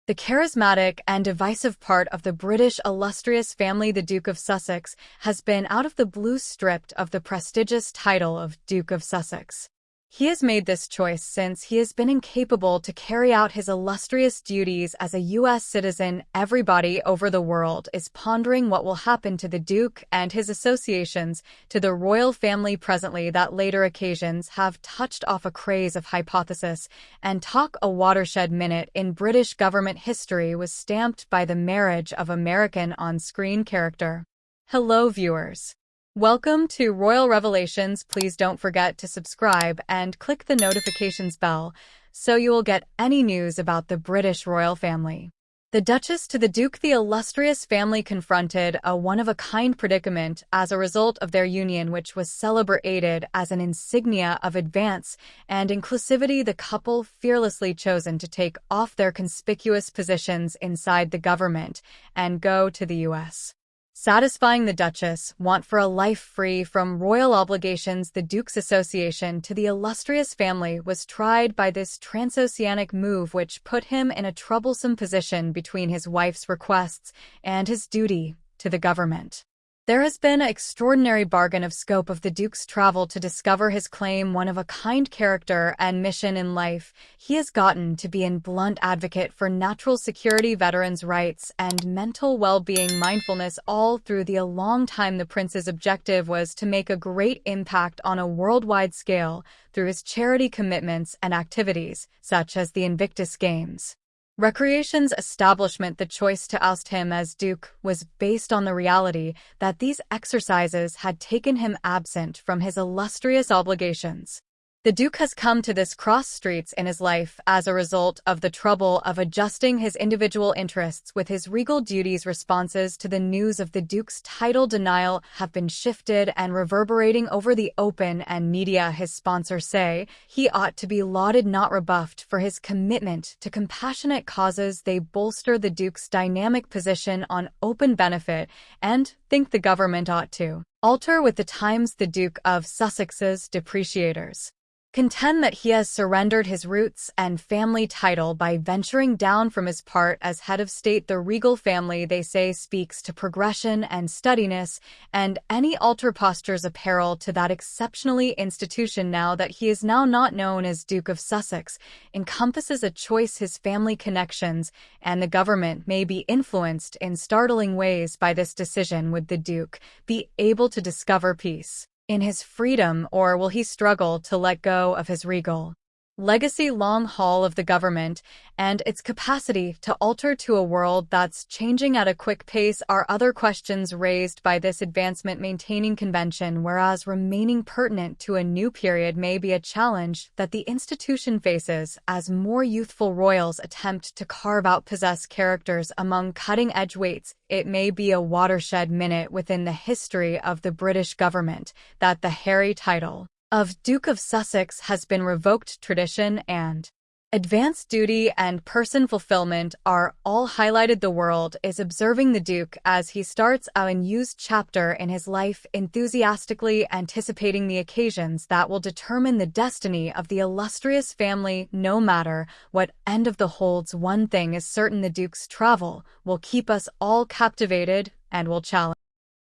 The charismatic and divisive part of the British illustrious family, the Duke of Sussex, has been out of the blue stripped of the prestigious title of Duke of Sussex. He has made this choice since he has been incapable to carry out his illustrious duties as a U.S. citizen. Everybody over the world is pondering what will happen to the Duke and his associations to the royal family presently. That later occasions have touched off a craze of hypothesis and talk. A watershed minute in British government history was stamped by the marriage of American on-screen character. Hello viewers. Welcome to Royal Revelations. Please don't forget to subscribe and click the notifications bell so you will get any news about the British royal family. The Duchess to the Duke. The illustrious family confronted a one-of-a-kind predicament as a result of their union, which was celebrated as an insignia of advance and inclusivity. The couple fearlessly chosen to take off their conspicuous positions inside the government and go to the U.S. Satisfying the Duchess' want for a life free from royal obligations. The Duke's association to the illustrious family was tried by this transoceanic move, which put him in a troublesome position between his wife's requests and his duty to the government. There has been an extraordinary bargain of scope of the Duke's travel to discover his claim one-of-a-kind character and mission in life. He has gotten to be an blunt advocate for natural security, veterans' rights, and mental well-being, mindfulness, all through a long time. The prince's objective was to make a great impact on a worldwide scale through his charity commitments and activities, such as the Invictus Games. Recreation's establishment. The choice to oust him as Duke was based on the reality that these exercises had taken him absent from his illustrious obligations. The Duke has come to this cross streets in his life as a result of the trouble of adjusting his individual interests with his regal duties. Responses to the news of the Duke's title denial have been shifted and reverberating over the open and media. His sponsors say he ought to be lauded, not rebuffed, for his commitment to compassionate causes. They bolster the Duke's dynamic position on open benefit and think the government ought to alter with the times. The Duke of Sussex's depreciators contend that he has surrendered his roots and family title by venturing down from his part as head of state. The regal family, they say, speaks to progression and steadiness, and any alter postures apparel to that exceptionally institution. Now that he is now not known as Duke of Sussex, encompasses a choice. His family connections and the government may be influenced in startling ways by this decision. Would the Duke be able to discover peace in his freedom, or will he struggle to let go of his regal legacy? Long haul of the government and its capacity to alter to a world that's changing at a quick pace are other questions raised by this advancement. Maintaining convention, whereas remaining pertinent to a new period, may be a challenge that the institution faces as more youthful royals attempt to carve out possess characters among cutting-edge weights. It may be a watershed minute within the history of the British government that the hairy title of Duke of Sussex has been revoked. Tradition and advanced duty and person fulfillment are all highlighted. The world is observing the Duke as he starts a unused chapter in his life, enthusiastically anticipating the occasions that will determine the destiny of the illustrious family. No matter what end of the holds, one thing is certain: the Duke's travel will keep us all captivated and will challenge